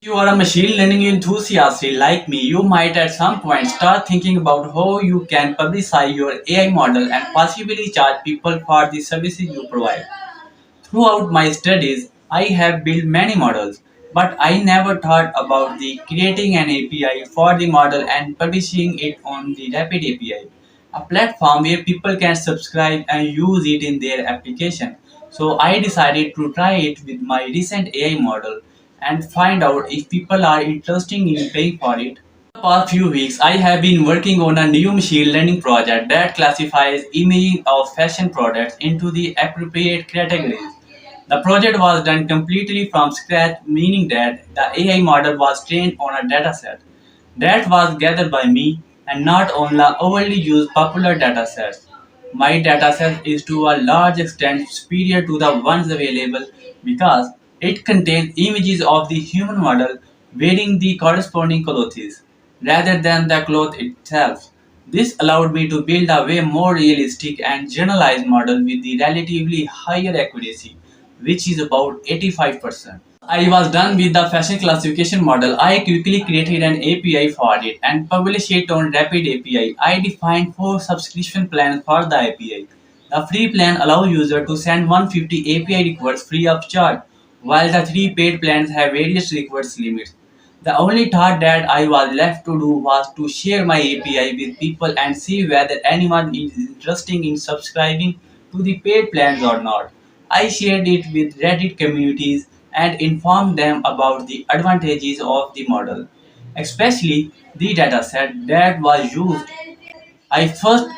You are a machine learning enthusiast like me, you might at some point start thinking about how you can publicize your AI model and possibly charge people for the services you provide. Throughout my studies, I have built many models, but I never thought about the creating an API for the model and publishing it on the Rapid API, a platform where people can subscribe and use it in their application. So I decided to try it with my recent AI model and find out if people are interested in paying for it. The past few weeks, I have been working on a new machine learning project that classifies images of fashion products into the appropriate categories. The project was done completely from scratch, meaning that the AI model was trained on a dataset that was gathered by me and not on the overly used popular datasets. My dataset is to a large extent superior to the ones available because it contains images of the human model wearing the corresponding clothes rather than the cloth itself. This allowed me to build a way more realistic and generalized model with the relatively higher accuracy, which is about 85%. I was done with the fashion classification model. I quickly created an API for it and published it on Rapid API. I defined four subscription plans for the API. The free plan allows users to send 150 API requests free of charge, while the three paid plans have various request limits. The only thought that I was left to do was to share my API with people and see whether anyone is interested in subscribing to the paid plans or not. I shared it with Reddit communities and informed them about the advantages of the model, especially the dataset that was used. I first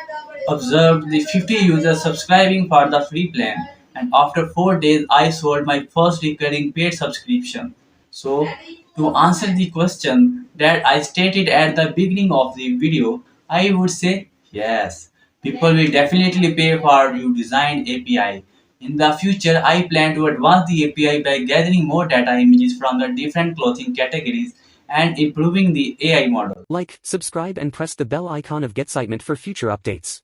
observed the 50 users subscribing for the free plan, and after 4 days, I sold my first recurring paid subscription. So, to answer the question that I stated at the beginning of the video, I would say yes. People will definitely pay for your designed API. In the future, I plan to advance the API by gathering more data images from the different clothing categories and improving the AI model. Like, subscribe and press the bell icon of Get Excitement for future updates.